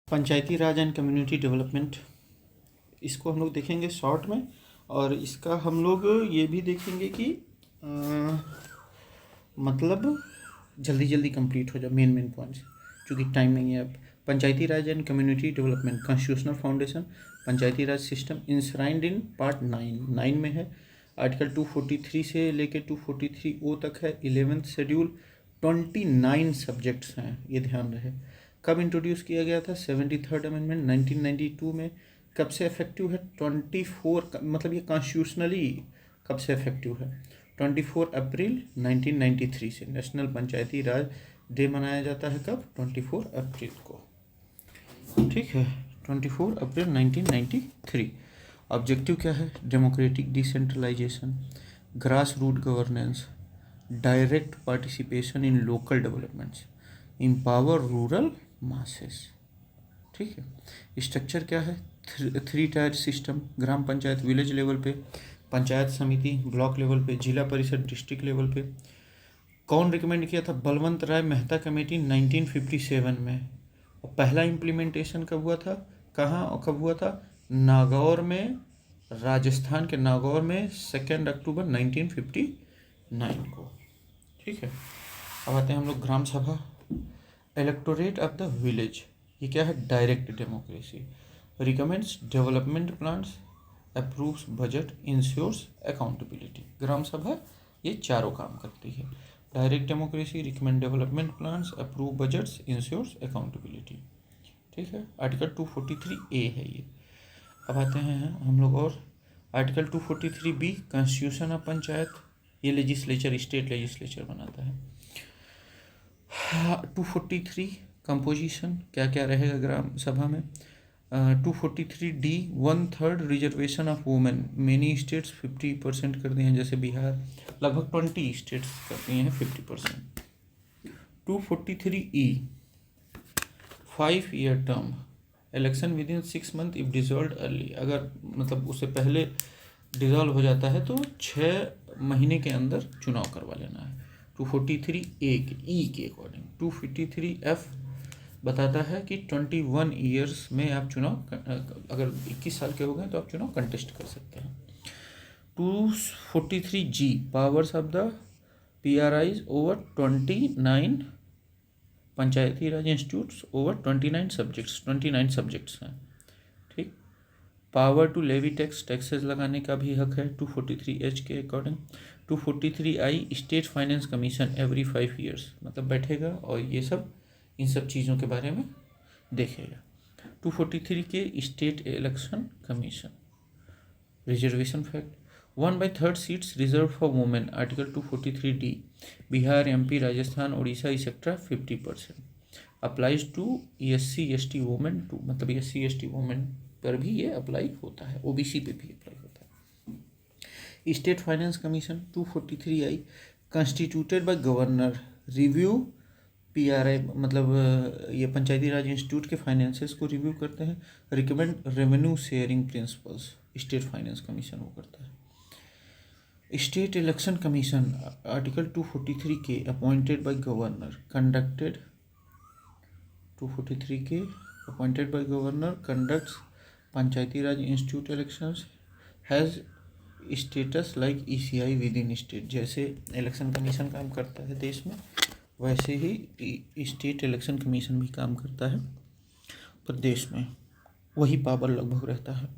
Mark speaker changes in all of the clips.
Speaker 1: Panchayati raj and community development, इसको हम लोग देखेंगे शॉर्ट में। और इसका हम लोग ये भी देखेंगे कि मतलब जल्दी जल्दी कंप्लीट हो जाए मेन पॉइंट्स, क्योंकि टाइम नहीं है अब। Panchayati raj and community development constitutional foundation, panchayati raj system enshrined in part 9 में है। आर्टिकल 243 से लेके 243O तक है। 11th शेड्यूल 29 सब्जेक्ट्स हैं, ये ध्यान रहे। कब इंट्रोड्यूस किया गया था? 73rd अमेंडमेंट 1992 में। कब से इफेक्टिव है? 24 मतलब ये कॉन्स्टिट्यूशनली कब से इफेक्टिव है? 24 अप्रैल 1993 से। नेशनल पंचायती राज डे मनाया जाता है कब? 24 अप्रैल को, ठीक है, 24 अप्रैल 1993। ऑब्जेक्टिव क्या है? Democratic decentralisation, grass root governance, direct participation in local developments, empower rural masses, ठीक है। स्ट्रक्चर क्या है? 3 tier system, gram panchayat village level पे, पंचायत समिति ब्लॉक लेवल पे, जिला परिषद डिस्ट्रिक्ट लेवल पे। कौन रिकमेंड किया था? बलवंत राय मेहता कमेटी 1957 में। और पहला इम्प्लीमेंटेशन कब हुआ था, कहाँ और कब हुआ था? नागौर में, राजस्थान के नागौर में 2 अक्टूबर 1959 को, ठीक है। अब आते हैं हम लोग ग्राम सभा। इलेक्टोरेट ऑफ द विलेज, ये क्या है? Direct democracy. Recommends development plans, approves budget, ensures accountability. Gram sabha ये चारों काम करती है। Direct democracy, recommend development plans, approve budgets, ensures accountability, ठीक है। आर्टिकल 243A है ये। अब आते हैं हम लोग और article 243B constitution of panchayat, ये लेजिस्लेचर स्टेट लेजिस्लेचर बनाता है। 243 कंपोजिशन, क्या क्या रहेगा ग्राम सभा में? 243D 1/3 reservation of women. Many states 50% कर दिए हैं, जैसे बिहार, लगभग 20 स्टेट्स कर दिए हैं 50%। 243E 5 year term, election with in 6 month if dissolve early. अगर मतलब उससे पहले डिजॉल्व हो जाता है तो 6 महीने के अंदर चुनाव करवा लेना है। 243A के ई के अकॉर्डिंग। 253F बताता है कि 21 ईयर्स में आप चुनाव, अगर 21 साल के हो गए तो आप चुनाव कंटेस्ट कर सकते हैं। 243G powers of the PRIs over 29 Panchayati raj institutes over 29 subjects हैं, ठीक। पावर टू लेवी टैक्सेस लगाने का भी हक है 243H के according. 243I state finance commission every 5 years, मतलब बैठेगा और ये सब इन सब चीज़ों के बारे में देखेगा। 243 के state election commission. Reservation fact, 1/3 seats reserve for women, article 243D। Bihar, MP, Rajasthan, Orissa etcetera 50%। Applies to SC/ST women too, मतलब SC/ST वुमेन पर भी ये अप्लाई होता है, OBC पे भी अप्लाई होता है। State finance commission 243I constituted by governor, review PRI, मतलब ये पंचायती राज इंस्टीट्यूट के फाइनेंसेस को रिव्यू करते हैं। Recommend revenue sharing principles, state finance commission वो करता है। स्टेट इलेक्शन कमीशन, आर्टिकल 243 के अपॉइंटेड बाय गवर्नर, कंडक्टेड 243 के appointed by governor conducts Panchayati raj institute elections, has status like ECI with in state. जैसे election commission काम करता है देश में, वैसे ही स्टेट इलेक्शन कमीशन भी काम करता है प्रदेश में, वही पावर लगभग रहता है।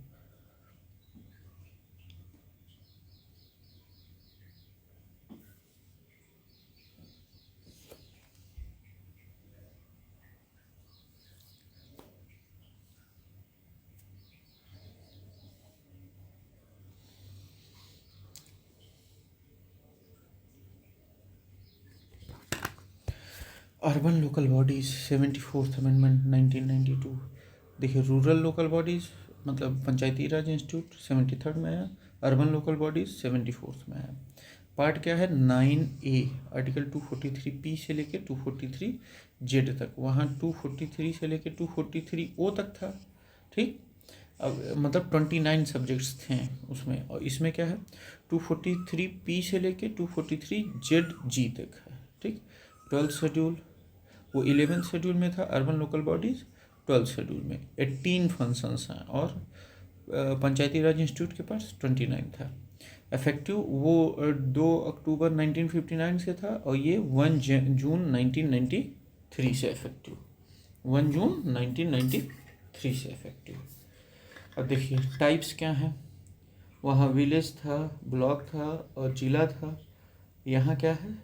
Speaker 1: Urban local bodies 74th amendment 1992। देखिए, रूरल लोकल बॉडीज़ मतलब पंचायती राज इंस्टीट्यूट 73rd में है, अर्बन लोकल बॉडीज़ 74th में है। पार्ट क्या है? 9A, आर्टिकल 243P से लेके 243Z तक। वहाँ 243 से लेके 243O तक था, ठीक। अब मतलब 29 सब्जेक्ट्स थे उसमें, और इसमें क्या है? 243P से लेके 243ZG तक है, ठीक। 12th शेड्यूल, वो 11th शेड्यूल में था अर्बन लोकल बॉडीज़। 12 शेड्यूल में 18 फंक्शंस हैं और पंचायती राज इंस्टीट्यूट के पास 29 था। इफेक्टिव वो 2 अक्टूबर 1959 से था और ये 1 जून 1993 से इफेक्टिव, 1 जून 1993 से इफेक्टिव। अब देखिए टाइप्स क्या हैं, वहाँ विलेज था, ब्लॉक था और जिला था। यहाँ क्या है,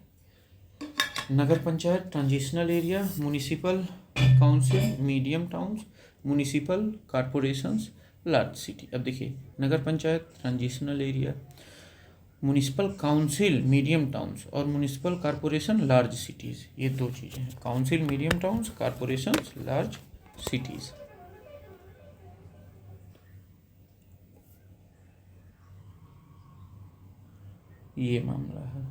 Speaker 1: nagar panchayat, transitional area, municipal council, medium towns, municipal corporations, large city. अब देखिए nagar panchayat, transitional area, municipal council, medium towns और म्यूनिसिपल कॉरपोरेशन, लार्ज सिटीज़, ये दो चीज़ें हैं, council, medium towns, corporations, large cities. ये मामला है।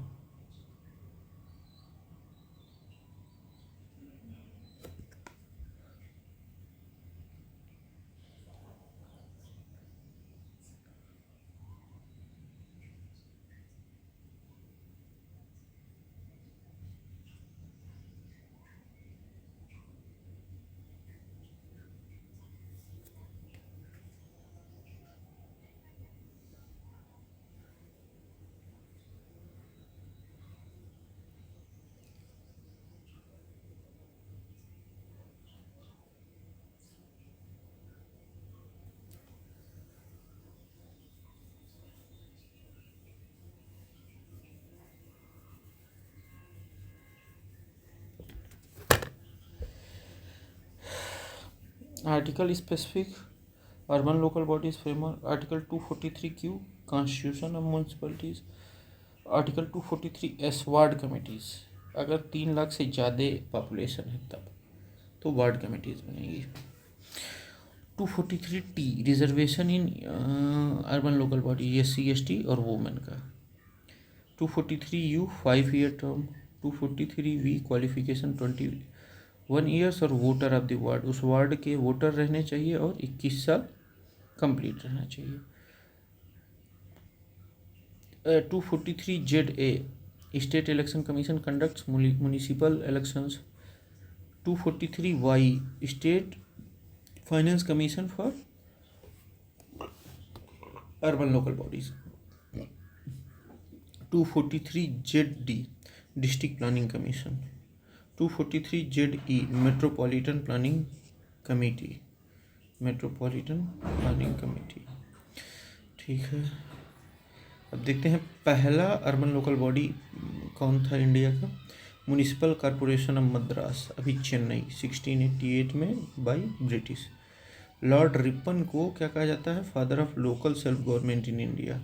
Speaker 1: Article specific urban local bodies framework, article 243Q constitution of municipalities, article 243S ward committees. अगर 3 लाख से ज़्यादा पॉपुलेशन है तब तो वार्ड कमेटीज बनेगी। 243T reservation in urban local body, SC ST और वुमेन का। 243U 5 year term, 243V qualification 21 years और वोटर ऑफ द वार्ड, उस वार्ड के वोटर रहने चाहिए और 21 साल कंप्लीट रहना चाहिए। 243ZA state election commission conducts municipal elections. 243Y state finance commission for urban local bodies. 243ZD district planning commission. 243ZE metropolitan planning committee, metropolitan planning committee. ठीक है, अब देखते हैं पहला अर्बन लोकल बॉडी कौन था इंडिया का। म्यूनिसिपल कॉरपोरेशन ऑफ मद्रास, अभी चेन्नई, 1688 में बाय ब्रिटिश। लॉर्ड रिपन को क्या कहा जाता है, father of local self government in India.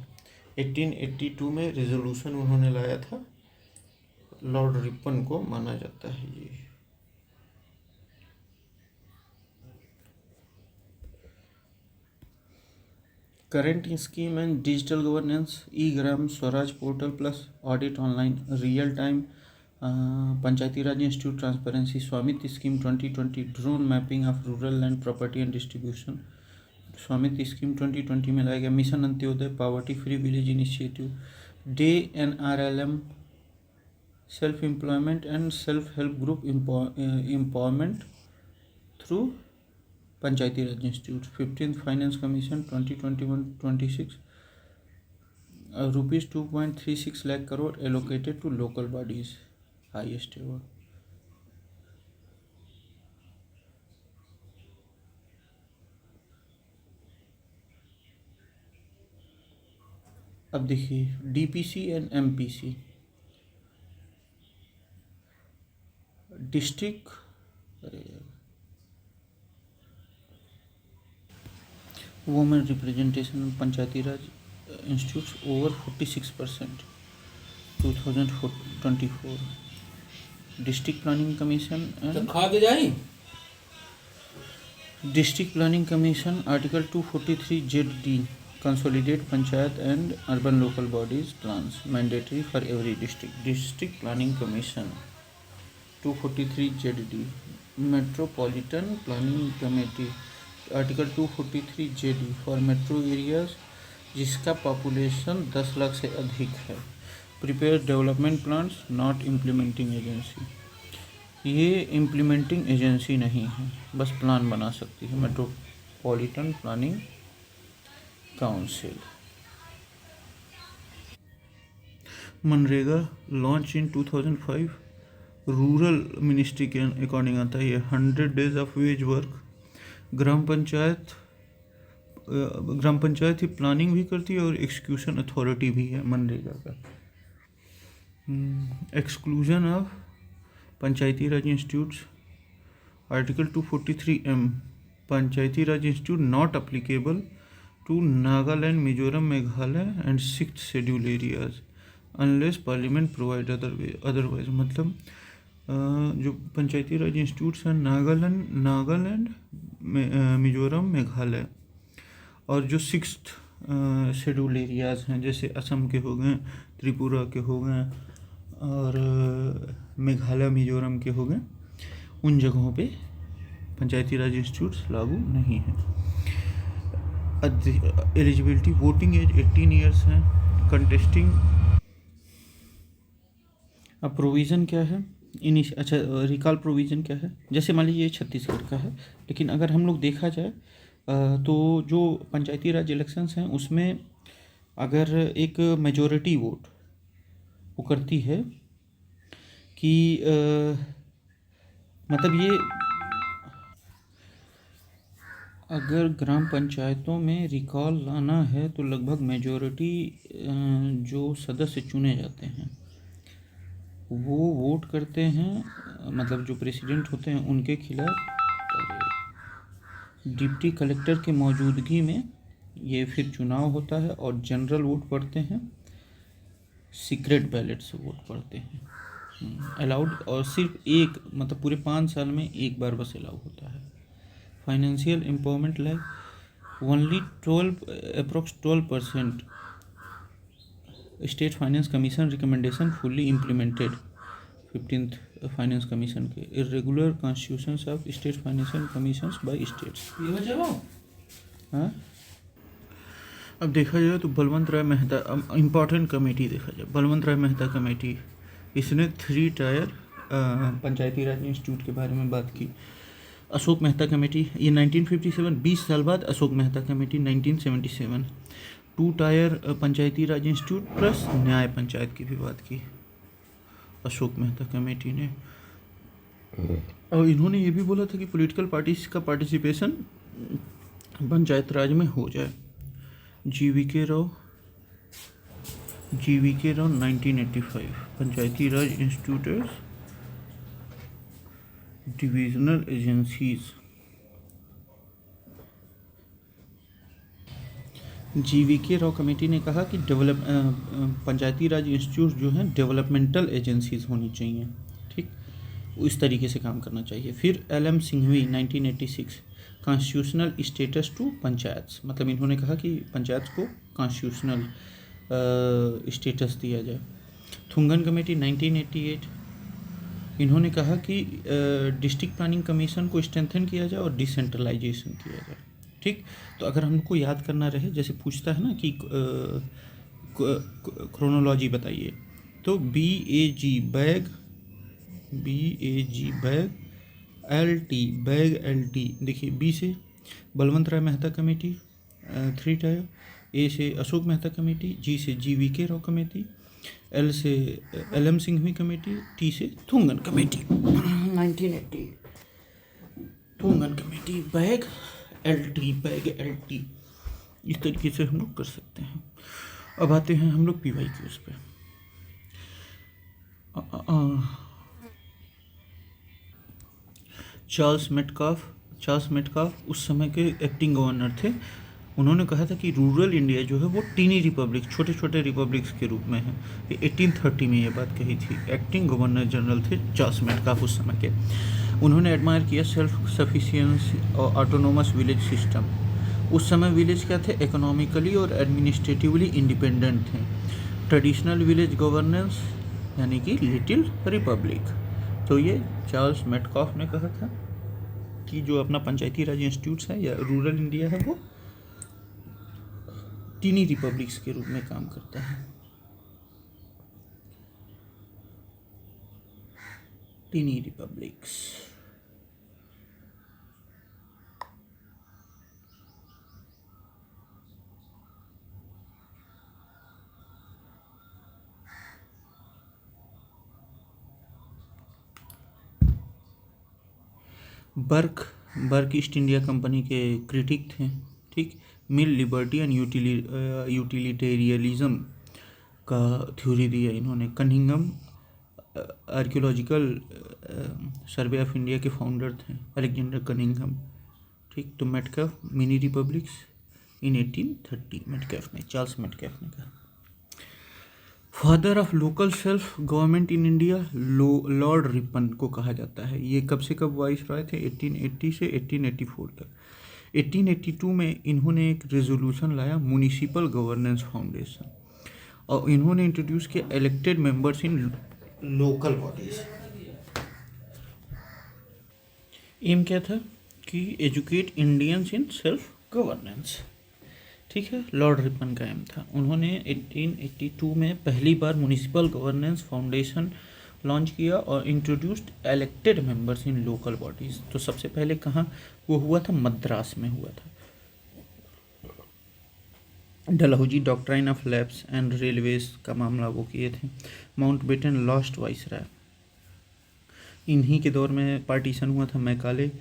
Speaker 1: 1882 में रेजोल्यूशन उन्होंने लाया था, लॉर्ड रिपन को माना जाता है ये। Current scheme and digital governance, e gram swaraj portal plus audit online real time, panchayati raj institute transparency, swamitva scheme 2020, drone mapping of rural land property and distribution, swamitva scheme 2020 में लाया गया। Mission Antyodaya, poverty free village initiative, day NRLM self employment and self help group empowerment through panchayati raj institute. 15th finance commission 2021-26, rupees 2.36 lakh crore allocated to local bodies, highest ever. अब देखिए DPC and MPC, district women representation Panchayati raj institutes over 46% 2024। District planning commission and district planning commission, article 243ZD consolidate panchayat and urban local bodies plans, mandatory for every district. District planning commission 243ZD metropolitan planning committee, article 243JD for metro areas जिसका population 10 lakh से अधिक है, prepare development plans, not implementing agency. ये implementing agency नहीं है, बस plan बना सकती है। Metropolitan planning council. MNREGA launch in 2005, rural ministry के अकॉर्डिंग आता है ये। 100 days of ways work. Gram panchayat he planning भी करती है और एक्सक्यूशन अथॉरिटी भी है मनरेगा का। Exclusion of panchayati raj institutes. Article 243M, panchayati raj institute not applicable to Nagaland, Mizoram, Meghalaya and 6th schedule areas unless parliament provide otherwise. मतलब जो पंचायती राज इंस्टीट्यूट्स हैं नागालैंड, मिजोरम, मेघालय और जो 6th शेड्यूल एरियाज हैं जैसे असम के हो गए, त्रिपुरा के हो गए और मेघालय मिजोरम के हो गए, उन जगहों पे पंचायती राज इंस्टीट्यूट्स लागू नहीं हैं। एलिजिबिलिटी, वोटिंग एज 18 ईयर्स हैं। कंटेस्टिंग। अब प्रोविज़न क्या है अच्छा, रिकॉल प्रोविज़न क्या है? जैसे मान लीजिए ये छत्तीसगढ़ का है, लेकिन अगर हम लोग देखा जाए तो जो पंचायती राज इलेक्शंस हैं उसमें अगर एक मेजॉरिटी वोट वो करती है कि मतलब ये अगर ग्राम पंचायतों में रिकॉल लाना है तो लगभग मेजॉरिटी जो सदस्य चुने जाते हैं वो वोट करते हैं, मतलब जो प्रेसिडेंट होते हैं उनके खिलाफ। डिप्टी कलेक्टर की मौजूदगी में ये फिर चुनाव होता है और जनरल वोट पड़ते हैं, सीक्रेट बैलेट से वोट पड़ते हैं अलाउड, और सिर्फ एक मतलब पूरे 5 साल में एक बार बस अलाउ होता है। Financial empowerment like only 12% state finance commission recommendation fully implemented. 15th finance commission के irregular constitutions of state financial commissions by states. हाँ, अब देखा जाए तो बलवंत राय मेहता इम्पॉर्टेंट कमेटी देखा जाए, बलवंत राय मेहता कमेटी, इसने 3 टायर पंचायती राज इंस्टीट्यूट के बारे में बात की। अशोक मेहता कमेटी ये 1957, 20 साल बाद Ashok Mehta committee 1977। 2 tyre panchayati raj institute plus न्याय पंचायत की भी बात की अशोक मेहता कमेटी ने। और इन्होंने ये भी बोला था कि पॉलिटिकल पार्टीज का पार्टिसिपेशन पंचायत राज में हो जाए। GVK Rao 1985, panchayati raj institute divisional agencies. GVK Rao committee ने कहा कि पंचायती राज इंस्टीट्यूट जो हैं डेवलपमेंटल एजेंसीज होनी चाहिए, ठीक, इस तरीके से काम करना चाहिए। फिर LM Singhvi 1986, constitutional status to panchayat, मतलब इन्होंने कहा कि पंचायत को कॉन्स्टिट्यूशनल स्टेटस दिया जाए। थुंगन कमेटी 1988, इन्होंने कहा कि डिस्ट्रिक्ट प्लानिंग कमीशन को स्ट्रेंथन किया जाए और डिसेंट्रलाइजेशन किया जाए, ठीक। तो अगर हमको याद करना रहे, जैसे पूछता है ना कि क्रोनोलॉजी बताइए, तो BAG bag, LT bag, LT देखिए। B से Balwant Rai Mehta committee 3 tyre, A से अशोक मेहता कमेटी, G से GVK राव कमेटी, L से LM सिंघवी कमेटी, T से Thungon committee 1980। Thungon committee bag LT, इस तरीके से हम लोग कर सकते हैं। अब आते हैं हम लोग PYQs पे। चार्ल्स मेटकाफ उस समय के एक्टिंग गवर्नर थे। उन्होंने कहा था कि रूरल इंडिया जो है वो टीनी रिपब्लिक, छोटे छोटे रिपब्लिक्स के रूप में है। ये 1830 में ये बात कही थी। एक्टिंग गवर्नर जनरल थे चार्ल्स मेटकाफ उस समय के। उन्होंने एडमायर किया सेल्फ सफिशिएंसी और ऑटोनोमस विलेज सिस्टम। उस समय विलेज क्या थे? इकोनॉमिकली और एडमिनिस्ट्रेटिवली इंडिपेंडेंट थे। ट्रेडिशनल विलेज गवर्नेंस यानी कि लिटिल रिपब्लिक। तो ये चार्ल्स मेटकाफ ने कहा था कि जो अपना पंचायती राज इंस्टीट्यूट्स है या रूरल इंडिया है वो टीनी रिपब्लिक्स के रूप में काम करता है। Tiny republics. Burke Burke East India Company के क्रिटिक थे, ठीक। मिल लिबर्टी एंड यूटिलिटेरियलिज्म का थ्योरी दिया इन्होंने। Cunningham archaeological survey of India के फाउंडर थे, अलेक्जेंडर कनिंघम, ठीक। तो मेटकैफ मिनी रिपब्लिक्स इन 1830 मेटकैफ ने, चार्ल्स मेटकैफ ने कहा। Father of local self government in India Lord Ripon को कहा जाता है। ये कब से कब वाइस रॉय थे? 1880 से 1884 तक। 1882 में इन्होंने एक रेजोल्यूशन लाया, म्यूनिसिपल गवर्नेंस फाउंडेशन, और इन्होंने इंट्रोड्यूस किया elected members in local bodies. Aim क्या था कि educate Indians in self governance, ठीक है। लॉर्ड रिपन का एम था। उन्होंने 1882 में पहली बार म्यूनिसिपल गवर्नेंस फाउंडेशन लॉन्च किया और introduced elected members in local bodies. तो सबसे पहले कहाँ वो हुआ था? मद्रास में हुआ था। Dalhousie doctrine of labs and railways का मामला वो किए थे। माउंटबेटन लास्ट वाइसराय, इन्हीं के दौर में पार्टीशन हुआ था। Macaulay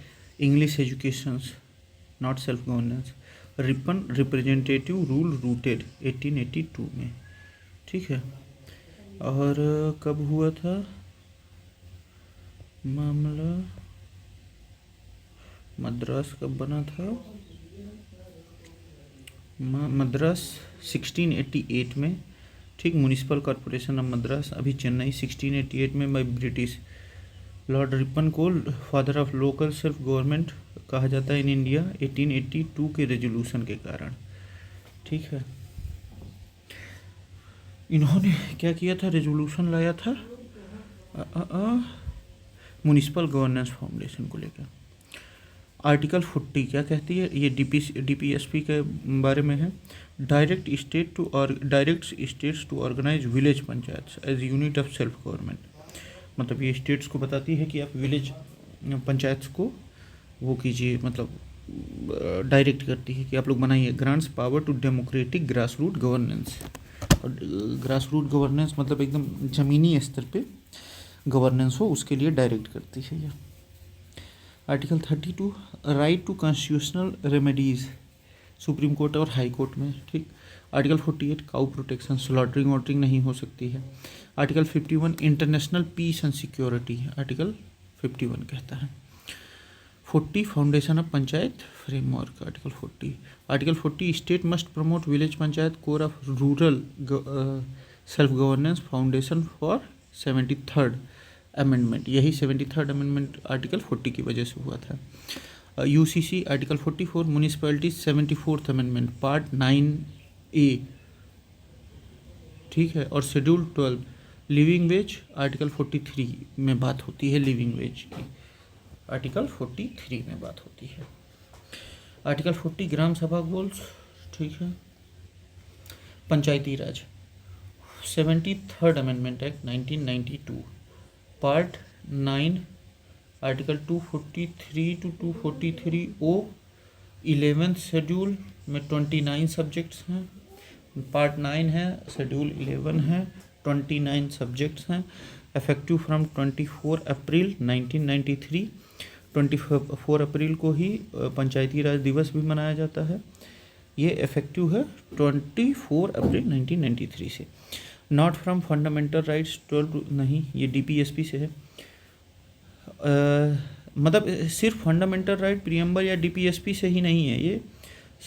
Speaker 1: English education not self governance. Ripon representative rule rooted 1882 में, ठीक है। और कब हुआ था मामला? मद्रास कब बना था? मद्रास 1688 में, ठीक। म्यूनिसिपल कॉरपोरेशन ऑफ मद्रास, अभी चेन्नई 1688 में बाय ब्रिटिश। लॉर्ड रिपन को father of local self government कहा जाता है इन इंडिया 1882 के रेजोल्यूशन के कारण, ठीक है। इन्होंने क्या किया था? रेजोल्यूशन लाया था म्यूनिसिपल गवर्नेंस फाउंडेशन को लेकर। आर्टिकल 40 क्या कहती है? ये डीपीएसपी के बारे में है। Direct states to organise village panchayat as unit of self government. मतलब ये स्टेट्स को बताती है कि आप विलेज पंचायत को वो कीजिए, मतलब डायरेक्ट करती है कि आप लोग बनाइए। Grants power to democratic grass root governance. और ग्रास रूट गवर्नेंस मतलब एकदम ज़मीनी स्तर पे गवर्नेंस हो, उसके लिए डायरेक्ट करती है ये। Article 32 right to constitutional remedies, supreme court और हाई कोर्ट में, ठीक। Article 48 cow protection, slaughtering watering नहीं हो सकती है। Article 51 international peace and security, article 51 कहता है। 40 foundation of panchayat framework, article 40। Article 40 state must promote village panchayat core of rural self governance foundation for 73rd amendment. यही 73rd amendment article 40 की वजह से हुआ था। UCC article 44 municipality 74th amendment part 9A, ठीक है। और शेड्यूल 12 लिविंग वेज आर्टिकल 43 में बात होती है लिविंग वेज की, आर्टिकल 43 में बात होती है। आर्टिकल 40 ग्राम सभा गोल्स, ठीक है। Panchayati raj 73rd amendment act 1992 part 9 article 243 to 243O 11th schedule में 29 सब्जेक्ट्स हैं। पार्ट 9 है, शेड्यूल 11 है, 29 सब्जेक्ट्स हैं। Effective from 24 April 1993। 24 अप्रैल को ही पंचायती राज दिवस भी मनाया जाता है। ये इफेक्टिव है 24 अप्रैल 1993 से। नॉट फ्रॉम फंडामेंटल राइट्स 12 नहीं, ये डीपीएसपी से है। मतलब सिर्फ फंडामेंटल राइट प्रियम्बर या डीपीएसपी से ही नहीं है, ये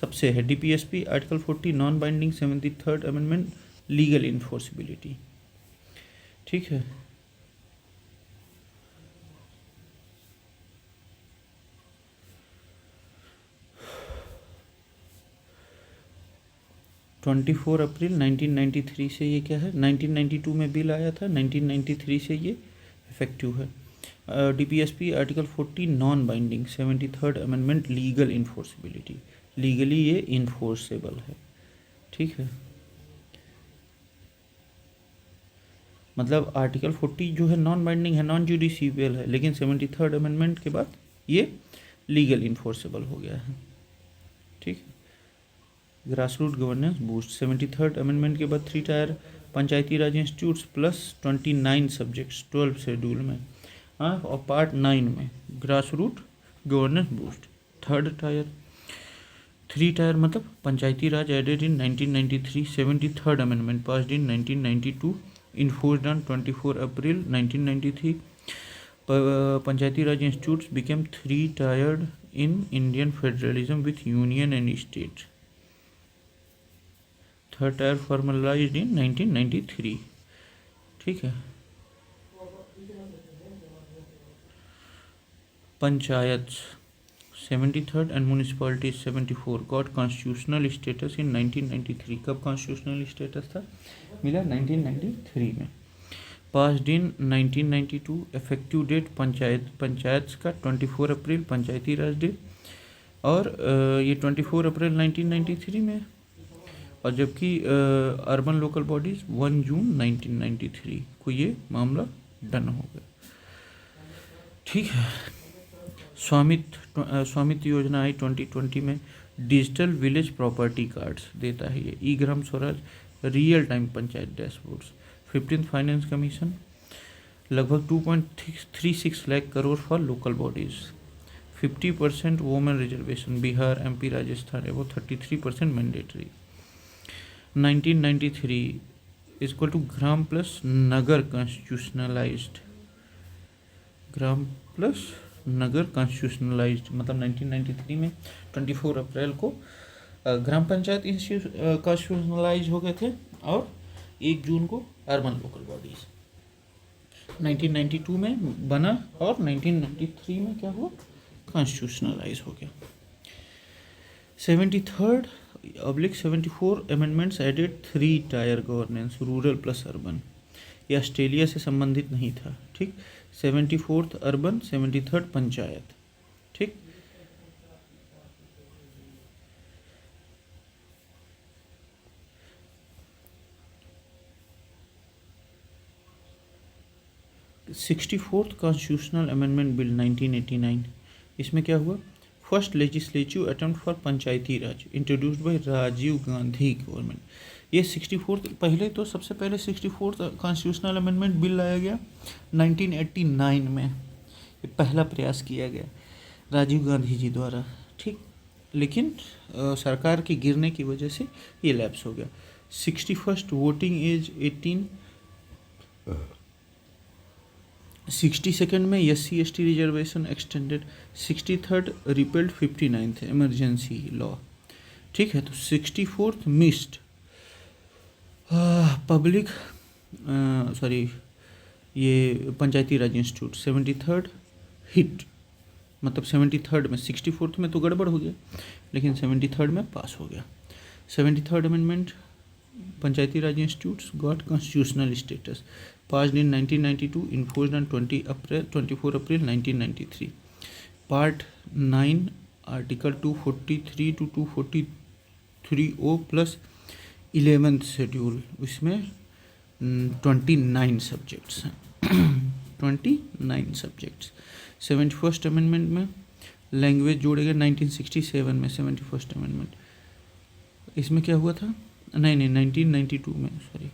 Speaker 1: सबसे है। DPSP article 40 non binding 73rd amendment legal enforceability, ठीक है। ट्वेंटी अप्रैल 1993 से ये क्या है, 1992 में बिल आया था, 1993 से ये इफेक्टिव है। DPSP article 40 non binding 73rd amendment legal enforceability, legally ये इन्फोर्सेबल है, ठीक है। मतलब आर्टिकल 40 जो है नॉन बाइंडिंग है, नॉन जुडिशियल है, लेकिन 73rd अमेंडमेंट के बाद ये लीगल इन्फोर्सेबल हो गया है। ठीक, grass root governance boost, 73rd amendment के बाद 3 tier panchayati raj institutes plus 29 subjects 12 schedule में, हाँ, और पार्ट 9 में grass root governance boost. 3 tier मतलब panchayati raj added in 1993, 73rd amendment passed in 1992, enforced on 24 April 1993। Panchayati raj institutes became 3 tiered in Indian federalism with union and state. 3rd tier formalised in 1993। ठीक है, panchayat 73rd and municipality 74 got constitutional status in 1993। कब constitutional status था, मिला 1993 में। Passed in 1992, effective date panchayat का 24 अप्रैल पंचायती राज day, और ये 24 April 1993 में, और जबकि अर्बन लोकल बॉडीज़ 1 जून 1993 को ये मामला डन हो गया। ठीक है, स्वामित्व योजना आई 2020 में। डिजिटल विलेज प्रॉपर्टी कार्ड्स देता है ये, e gram swaraj, real time panchayat dashboards. 15th finance commission लगभग 2.36 lakh crore for local bodies. 50% women reservation, Bihar, MP, Rajasthan है वो 33% mandatory. 1993 equal to gram plus nagar constitutionalised, gram plus nagar constitutionalised, मतलब 1993 में 24 अप्रैल को ग्राम पंचायत कॉन्स्टिट्यूशनलाइज हो गए थे, और 1 जून को अर्बन लोकल बॉडीज। 1992 में बना और 1993 में क्या हुआ, कॉन्स्टिट्यूशनलाइज हो गया। 74 amendments added 3 tier governance, rural plus urban. ये ऑस्ट्रेलिया से संबंधित नहीं था। ठीक, 74th अर्बन, 73rd पंचायत। ठीक, sixty fourth constitutional amendment bill 1989, इसमें क्या हुआ, first legislative attempt for panchayati raj introduced by Rajiv Gandhi government. ये 64th, पहले तो सबसे पहले 64th कॉन्स्टिट्यूशनल अमेंडमेंट बिल लाया गया 1989 में, ये पहला प्रयास किया गया राजीव गांधी जी द्वारा। ठीक, लेकिन सरकार के गिरने की वजह से ये लैप्स हो गया। 61st वोटिंग एज 18, 62nd में SC/ST reservation extended, 63rd repelled 59th emergency law. ठीक है, तो 64th मिस्ड पब्लिक ये panchayati raj institute. 73rd hit, मतलब 73rd में, 64th में तो गड़बड़ हो गया, लेकिन 73rd में पास हो गया। 73rd amendment Panchayati raj institutes got constitutional status, passed in 1992, enforced on 24 April 1993. Part 9, Article 243 to 243O plus 11th schedule, इसमें 29 सब्जेक्ट्स हैं। 29 सब्जेक्ट्स। 71st अमेंडमेंट में लैंग्वेज जोड़े गए 1967 में। 71st अमेंडमेंट, इसमें क्या हुआ था, नहीं 1992 में, सॉरी,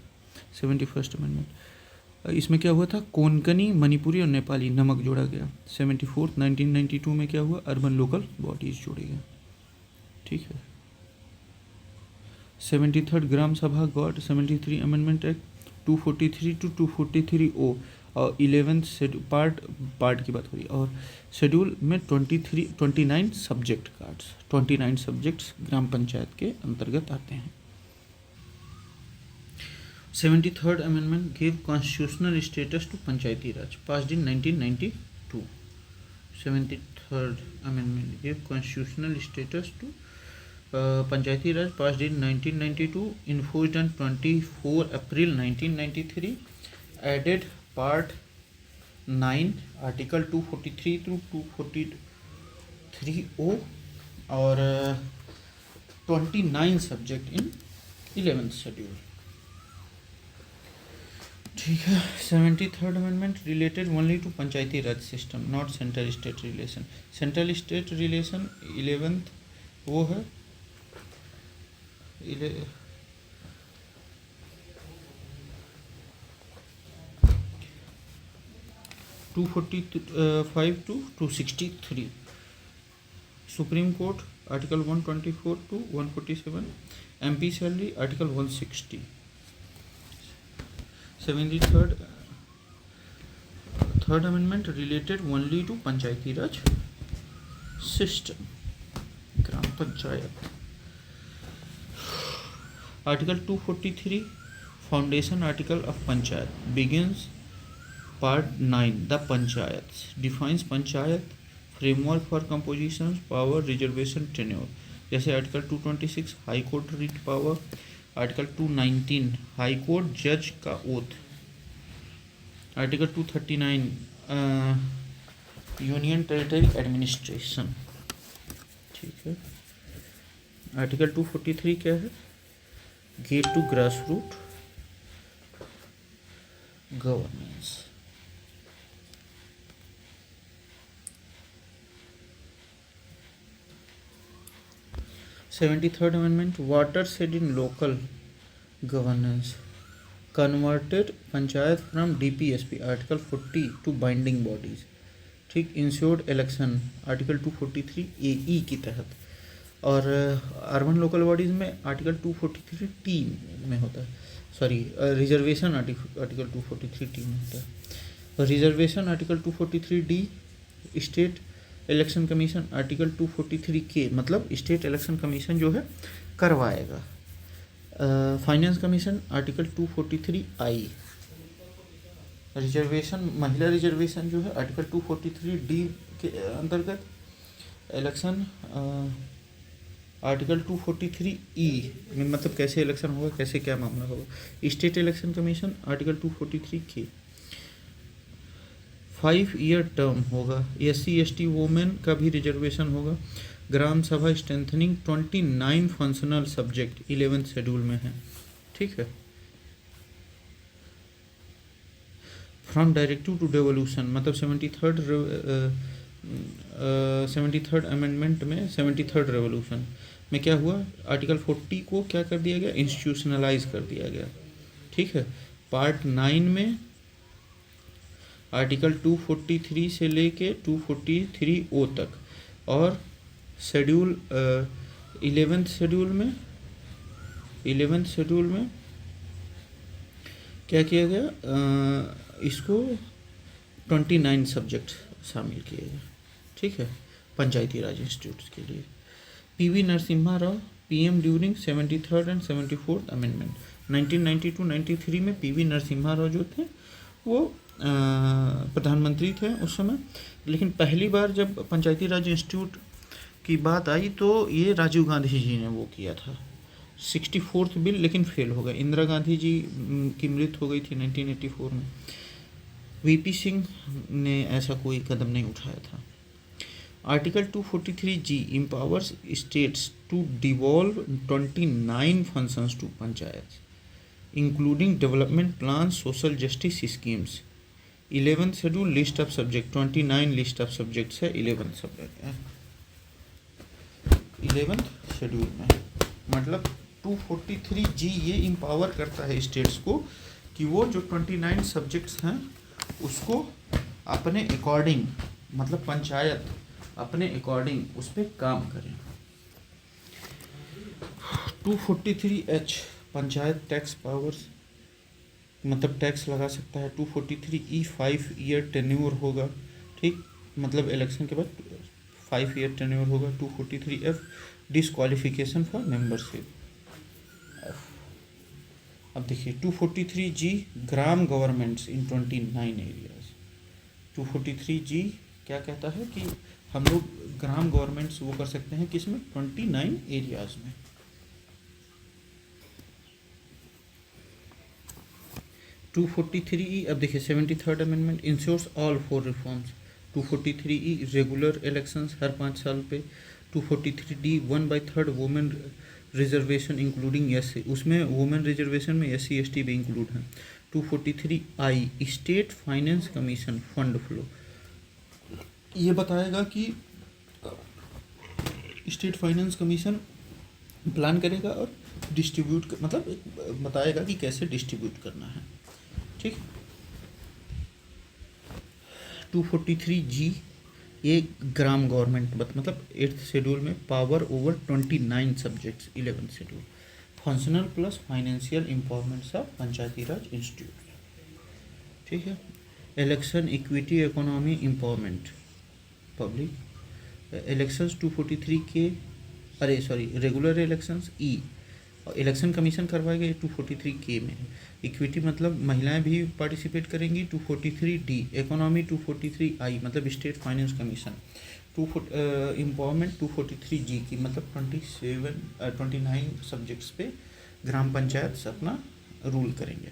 Speaker 1: 71st अमेंडमेंट, इसमें क्या हुआ था, कोंकणी, मणिपुरी और नेपाली नमक जोड़ा गया। 74th 1992 में क्या हुआ, अर्बन लोकल बॉडीज जोड़े गए। ठीक है, 73rd ग्राम सभा got 73 amendment act 243 to 243O, और 11th पार्ट की बात हो रही है, और शेड्यूल में 29 subject cards, 29 subjects gram panchayat के अंतर्गत आते हैं। 73rd amendment give constitutional status to panchayati raj, passed in 1992। 73rd amendment give constitutional status to panchayati raj, passed in 1992, enforced on 24 April 1993, added part 9 article 243 through 243O, और 29 सब्जेक्ट इन 11th शेड्यूल। ठीक है। 73rd amendment related only to panchayati raj system, not central state relation. Central state relation 11th वो है 245 to 263। Supreme court article 124 to 147। MP salary article 160। 73rd third amendment related only to panchayati raj system, gram panchayat. Article 243 foundation article of panchayat begins part 9 the panchayat defines panchayat framework for composition power reservation tenure. जैसे article 226 high court REET power, article 219 high court जज का oath, article 239 union territory administration. ठीक है। Article 243 क्या है? Gate to grass root governance. Seventy third amendment watershed in local governance converted panchayat from DPSP article 40 to binding bodies. ठीक। Ensured election article 243 AE के तहत, और अर्बन लोकल बॉडीज़ में article 243 T में होता है, सॉरी रिजर्वेशन आर्टिकल 243 टी में होता है। Reservation article 243 D. State election commission article 243 के, मतलब स्टेट इलेक्शन कमीशन जो है करवाएगा। फाइनेंस कमीशन आर्टिकल 243 आई। रिजर्वेशन महिला रिजर्वेशन जो है आर्टिकल 243 डी के अंतर्गत। इलेक्शन आर्टिकल 243 ई में, मतलब कैसे इलेक्शन होगा, कैसे क्या मामला होगा। स्टेट इलेक्शन कमीशन आर्टिकल 243 के 5 ईयर टर्म होगा। SC ST वोमेन का भी रिजर्वेशन होगा। ग्राम सभा strengthening 29 functional subject 11th schedule में है। ठीक है। फ्रॉम डायरेक्टिव टू डेवोल्यूशन, मतलब 73rd अमेंडमेंट में 73rd रेवोल्यूशन में क्या हुआ, आर्टिकल 40 को क्या कर दिया गया, इंस्टीट्यूशनलाइज कर दिया गया। ठीक है। पार्ट 9 में आर्टिकल 243 से लेके 243O तक, और शेड्यूल 11th शेड्यूल में क्या किया गया, इसको 29 सब्जेक्ट शामिल किए गए। ठीक है। पंचायती राज इंस्टीट्यूट के लिए PV Narasimha Rao PM during 73rd and 74th amendment. 1992-93 में PV नरसिम्हा राव जो थे वो प्रधानमंत्री थे उस समय, लेकिन पहली बार जब पंचायती राज इंस्टीट्यूट की बात आई तो ये राजीव गांधी जी ने वो किया था, 64th बिल, लेकिन फेल हो गया। इंदिरा गांधी जी की मृत्यु हो गई थी 1984 में। VP सिंह ने ऐसा कोई कदम नहीं उठाया था। Article 243G empowers states to devolve 29 functions to panchayat including development plans, social justice schemes। 11th schedule list of subject 29 list of subjects है 11th शेड्यूल में। मतलब 243G ये इम्पावर करता है स्टेट्स को कि वो जो 29 सब्जेक्ट्स हैं उसको अपने अकॉर्डिंग, मतलब पंचायत अपने अकॉर्डिंग उस पर काम करें। 243H पंचायत टैक्स पावर्स, मतलब टैक्स लगा सकता है। 243E 5 ईयर टेन्योर होगा। ठीक। मतलब इलेक्शन के बाद 5 ईयर टेन्योर होगा। 243F disqualification for membership. अब देखिए 243G ग्राम गवर्नमेंट्स इन 29 एरियाज। 243G क्या कहता है कि हम लोग ग्राम गवर्नमेंट्स वो कर सकते हैं किसमें, 29 एरियाज में। टू 243E अब देखिए 73rd amendment ensures all 4 reforms. 243E regular elections हर 5 साल पे। 243D 1/3 women reservation including SC, उसमें वुमेन रिजर्वेशन में SC ST भी इंक्लूड है। 243I state finance commission fund flow, ये बताएगा कि स्टेट फाइनेंस कमीशन प्लान करेगा और डिस्ट्रीब्यूट मतलब बताएगा कि कैसे डिस्ट्रीब्यूट करना है। ठीक। 243G ये ग्राम गवर्नमेंट मतलब 8th शेड्यूल में power over 29 subjects 11th schedule functional plus financial empowerments of panchayati raj institute. ठीक है। Election equity economy empowerment public elections 243 के रेगुलर इलेक्शंस इलेक्शन कमीशन करवाएगा 243 में। इक्विटी मतलब महिलाएं भी पार्टिसिपेट करेंगी 243D। इकोनॉमी 243I मतलब state finance commission. Empowerment 243G की मतलब 29 सब्जेक्ट्स पे ग्राम पंचायत अपना रूल करेंगे।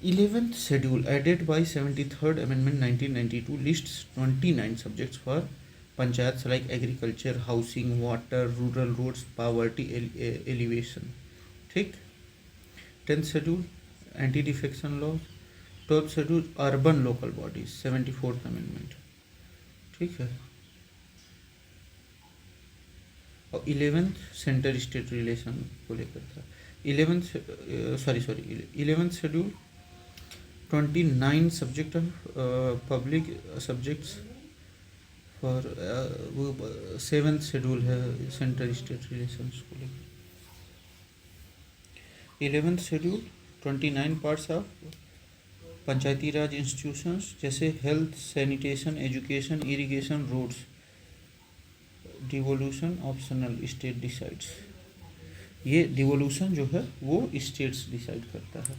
Speaker 1: 11th schedule added by 73rd amendment 1992 lists 29 subjects for panchayat like agriculture, housing, water, rural roads, poverty alleviation. ठीक। 10th schedule anti defection law. 12th schedule urban local bodies 74th amendment. ठीक है। और 11th centre state relation को लेकर था। 11th schedule 29 subject of public subjects for 7th schedule है centre state relations को लेकर। 11th schedule 29 parts of panchayati raj institutions जैसे health, sanitation, education, irrigation, roads, devolution optional, state decides. ये डिवोल्यूशन जो है वो स्टेट्स डिसाइड करता है,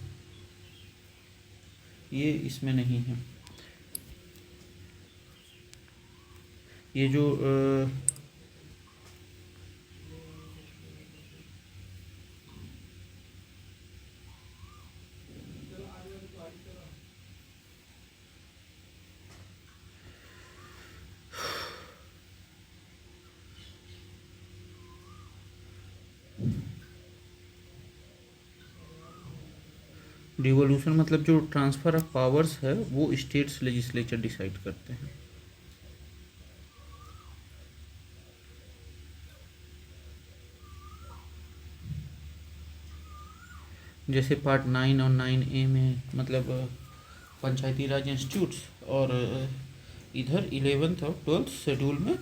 Speaker 1: ये इसमें नहीं है। ये जो डिवोल्यूशन मतलब जो ट्रांसफ़र ऑफ पावर्स है वो स्टेट्स लेजिस्लेचर डिसाइड करते हैं। जैसे पार्ट 9 और 9A में मतलब पंचायती राज इंस्टीट्यूट्स, और इधर 11th और 12th शेड्यूल में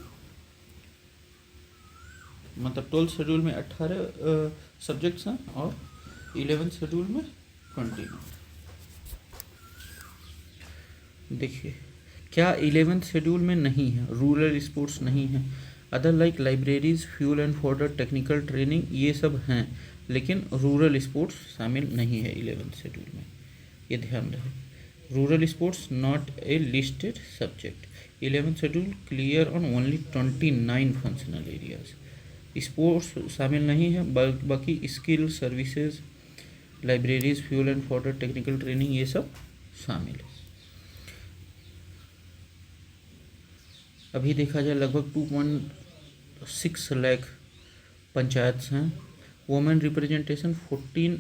Speaker 1: मतलब 12th शेड्यूल में 18 सब्जेक्ट्स हैं और 11th शेड्यूल में 20। देखिए क्या 11th शेड्यूल में नहीं है, रूरल स्पोर्ट्स नहीं है, other like libraries, fuel and fodder, technical training, ये सब हैं, लेकिन रूरल स्पोर्ट्स शामिल नहीं है 11th शेड्यूल में, ये ध्यान रहे। Rural sports not a listed subject. 11th schedule clear on only 29 functional areas. Sports शामिल नहीं है, बाकी skill, services, libraries, fuel and fodder, technical training, ये सब शामिल है। अभी देखा जाए लगभग 2.6 लाख पंचायत हैं। वुमेन रिप्रेजेंटेशन 14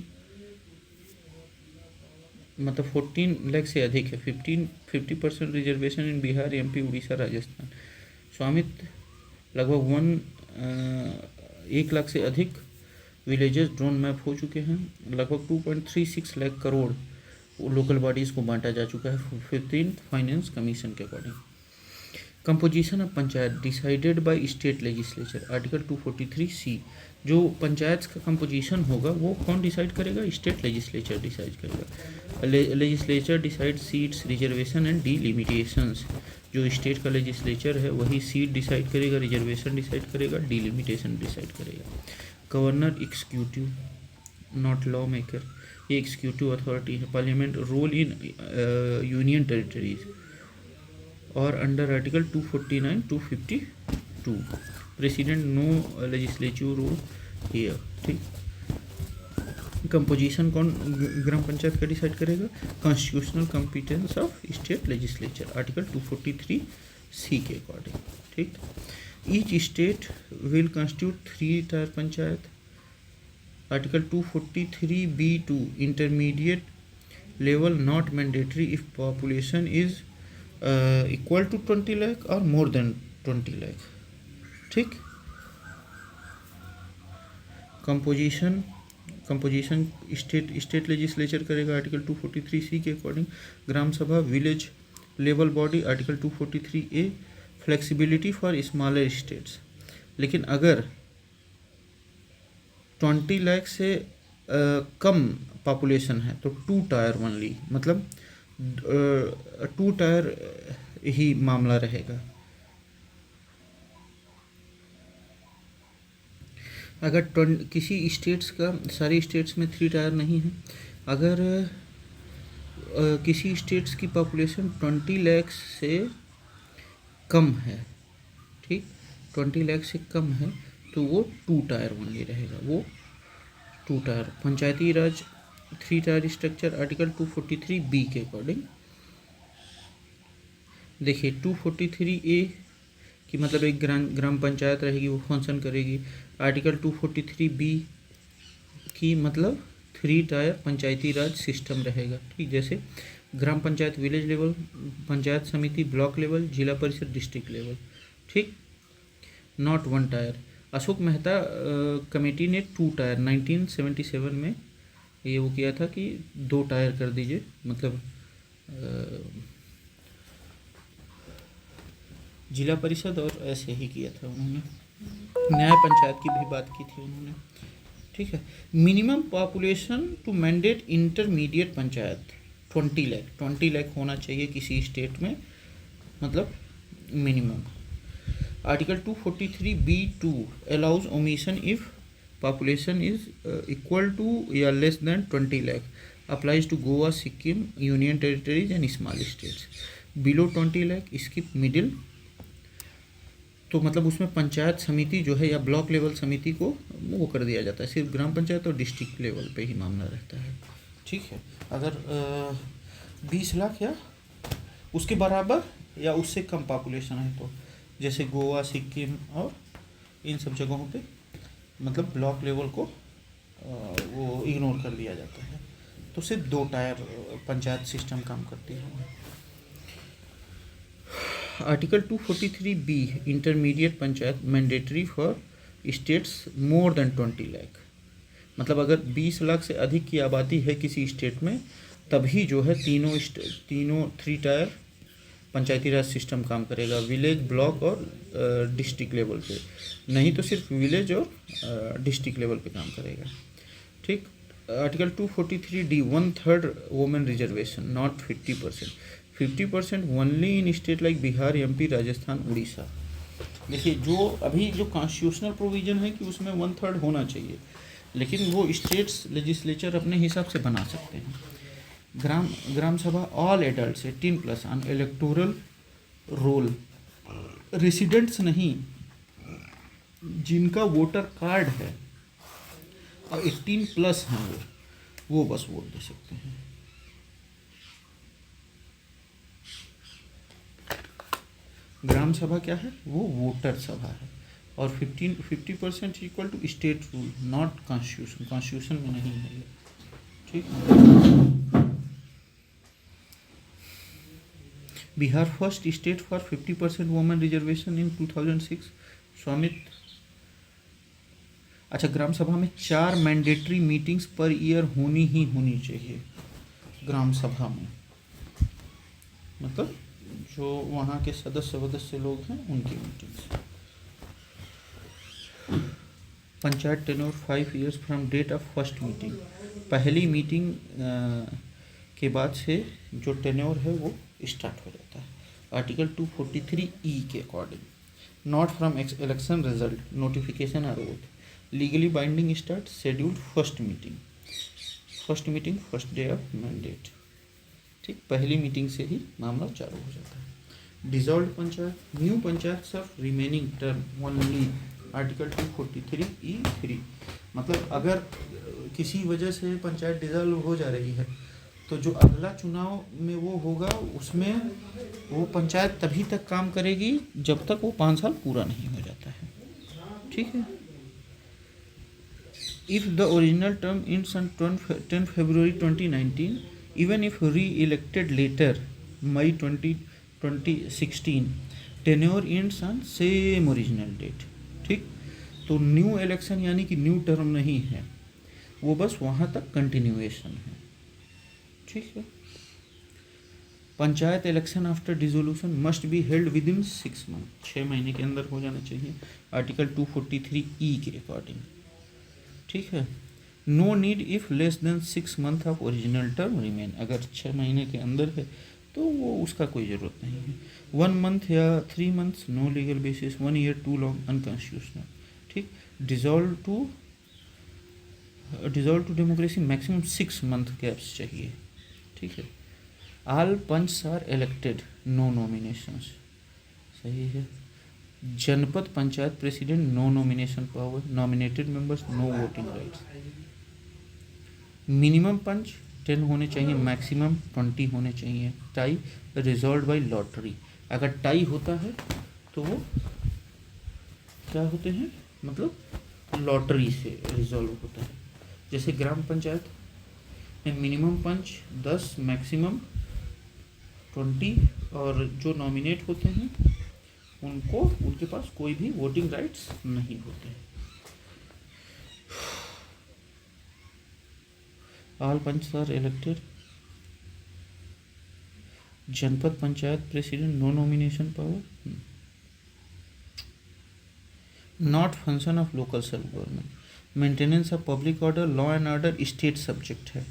Speaker 1: लाख से अधिक है। 50% रिजर्वेशन इन बिहार, MP, उड़ीसा, राजस्थान। स्वामित्व लगभग 1 लाख से अधिक विलेजेस ड्रोन मैप हो चुके हैं। लगभग 2.36 लाख करोड़ लोकल बॉडीज़ को बांटा जा चुका है 15th फाइनेंस कमीशन के according. Composition of panchayat decided by state legislature, article 243C। जो पंचायत का कंपोजिशन होगा वो कौन डिसाइड करेगा? स्टेट लेजिस्लेचर डिसाइड करेगा। Legislature decide seats, reservation and delimitations. जो स्टेट का लेजिस्लेचर है वही सीट डिसाइड करेगा, रिजर्वेशन डिसाइड करेगा, डिलिमिटेशन डिसाइड करेगा। Governor executive not law maker, ये एग्जीक्यूटिव अथॉरिटी है। Parliament role in union territories और under article 249, 252। President no legislative role here. ठीक। कंपोजिशन कौन ग्राम पंचायत का डिसाइड करेगा? Constitutional competence of state legislature, article 243C के अकॉर्डिंग। ठीक। Each state will constitute 3 tier panchayat, article 243B2। Intermediate level not mandatory if population is equal to 20 lakh और more than 20 lakh. ठीक। Composition composition state legislature करेगा article 243C के according. Gram sabha village level body article 243A। Flexibility for smaller states. लेकिन अगर 20 लाख से कम population है तो 2 tyre only, मतलब 2 टायर ही मामला रहेगा। अगर किसी स्टेट्स का, सारे स्टेट्स में 3 टायर नहीं है, अगर किसी स्टेट्स की पॉपुलेशन 20 लाख से कम है, ठीक, 20 लाख से कम है, तो वो 2 टायर ओनली रहेगा, वो 2 टायर। पंचायती राज 3 टायर स्ट्रक्चर आर्टिकल 243B के अकॉर्डिंग। देखिए 243A कि मतलब एक ग्राम पंचायत रहेगी, वो फंक्शन करेगी। आर्टिकल 243B की मतलब 3 टायर पंचायती राज सिस्टम रहेगा। ठीक, जैसे ग्राम पंचायत विलेज लेवल, पंचायत समिति ब्लॉक लेवल, जिला परिषद डिस्ट्रिक्ट लेवल। ठीक, not 1 tyre. Ashok Mehta committee ने 2 टायर 1977 में ये वो किया था कि 2 टायर कर दीजिए, मतलब जिला परिषद, और ऐसे ही किया था उन्होंने। न्याय पंचायत की भी बात की थी उन्होंने। ठीक है। Minimum population to mandate intermediate panchayat 20 lakh होना चाहिए किसी स्टेट में, मतलब minimum. Article 243B2 allows omission if population is equal to या less than 20 lakh, applies to Goa, Sikkim, union territories and small states. Below 20 lakh skip middle, तो मतलब उसमें पंचायत समिति जो है या ब्लॉक लेवल समिति को वो कर दिया जाता है, सिर्फ ग्राम पंचायत और डिस्ट्रिक्ट लेवल पे ही मामला रहता है। ठीक है। अगर 20 लाख या उसके बराबर या उससे कम पॉपुलेशन है, तो जैसे गोवा, सिक्किम और इन सब जगहों पे मतलब ब्लॉक लेवल को वो इग्नोर कर दिया जाता है, तो सिर्फ 2 टायर पंचायत सिस्टम काम करती है। Article 243B intermediate panchayat mandatory for states more than 20 lakh, मतलब अगर 20 लाख से अधिक की आबादी है किसी स्टेट में, तभी जो है तीनों 3 टायर पंचायती राज सिस्टम काम करेगा, विलेज, ब्लॉक और डिस्ट्रिक्ट लेवल पे, नहीं तो सिर्फ विलेज और डिस्ट्रिक्ट लेवल पे काम करेगा। ठीक। Article 243D 1/3 women reservation, not 50%, 50% only in state like Bihar, MP, Rajasthan, Orissa. देखिए जो अभी जो कॉन्स्टिट्यूशनल प्रोविजन है कि उसमें 1/3 होना चाहिए, लेकिन वो स्टेट्स लेजिस्लेचर अपने हिसाब से बना सकते हैं। ग्राम सभा all adults 18+ on electoral roll, residents नहीं, जिनका वोटर कार्ड है और 18+ हैं वो बस वोट दे सकते हैं। ग्राम सभा क्या है? वो वोटर सभा है, और 50% equal to state rule, not constitution, constitution में नहीं है ये। ठीक। Bihar first state for 50% women reservation in 2006, Swamitva. अच्छा, ग्राम सभा में 4 मैंडेटरी मीटिंग्स पर ईयर होनी ही होनी चाहिए ग्राम सभा में, मतलब जो वहाँ के सदस्य लोग हैं उनकी meetings. Panchayat tenure 5 years from date of first meeting, पहली मीटिंग के बाद से जो टेन्योर है वो स्टार्ट हो जाता है। आर्टिकल 243E के according, not from election result, notification और oath, legally binding start scheduled first meeting, first day of mandate. ठीक, पहली मीटिंग से ही मामला चालू हो जाता है। Dissolve panchayat, new panchayat serve remaining term only, article 243E3, मतलब अगर किसी वजह से पंचायत डिसॉल्व हो जा रही है तो जो अगला चुनाव में वो होगा उसमें वो पंचायत तभी तक काम करेगी जब तक वो 5 साल पूरा नहीं हो जाता है। ठीक है। इफ द ओरिजिनल टर्म इन on 10 February 2019 even if re elected later May 2016 tenure ends on same original date. ठीक, तो न्यू इलेक्शन यानी कि न्यू टर्म नहीं है, वो बस वहाँ तक कंटिन्यूएशन है। ठीक है। Panchayat election after dissolution must be held with in 6 month, 6 महीने के अंदर हो जाना चाहिए आर्टिकल 243E के अकॉर्डिंग। ठीक है। No need if less than 6 month of original term remain, अगर 6 महीने के अंदर है तो वो उसका कोई ज़रूरत नहीं है। 1 मंथ या 3 months no legal basis, 1 year too long unconstitutional. ठीक। Dissolve to democracy maximum 6 month gaps चाहिए। ठीक है। All panch are elected, no nominations, सही है। Janpad panchayat president no nomination power, nominated members no voting rights. Minimum panch 10 होने चाहिए, मैक्सिमम 20 होने चाहिए। टाई रिजॉल्व बाय लॉटरी, अगर टाई होता है तो वो क्या होते हैं, मतलब लॉटरी से रिजॉल्व होता है। जैसे ग्राम पंचायत में मिनिमम पंच 10, मैक्सिमम 20, और जो नॉमिनेट होते हैं उनके पास कोई भी वोटिंग राइट्स नहीं होते हैं। All panch are elected, janpad panchayat president no nomination power, not function of local self government, maintenance of public order law and order state subject है,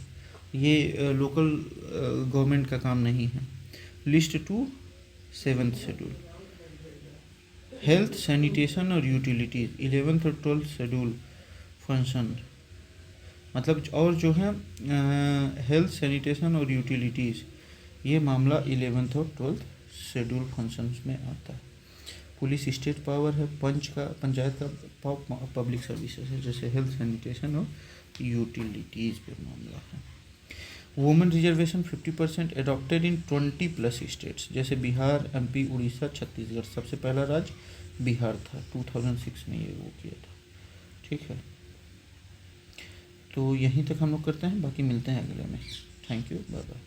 Speaker 1: ये लोकल गवर्नमेंट का काम नहीं है। लिस्ट 2 7th शेड्यूल, हेल्थ सैनिटेशन और यूटिलिटीज 11th और 12th शेड्यूल फंक्शन, मतलब और जो है हेल्थ सैनिटेशन और यूटिलिटीज़, ये मामला 11th और 12th शेड्यूल फंक्शंस में आता है। पुलिस स्टेट पावर है, पंचायत का पब्लिक सर्विसेज है, जैसे हेल्थ सैनिटेशन और यूटिलिटीज़ पे मामला है। वुमेन रिजर्वेशन 50% एडॉप्टेड इन 20+ स्टेट्स, जैसे बिहार, MP, उड़ीसा, छत्तीसगढ़। सबसे पहला राज्य बिहार था, 2006 में ये वो किया था। ठीक है, तो यहीं तक हम लोग करते हैं, बाकी मिलते हैं अगले में। Thank you, bye bye.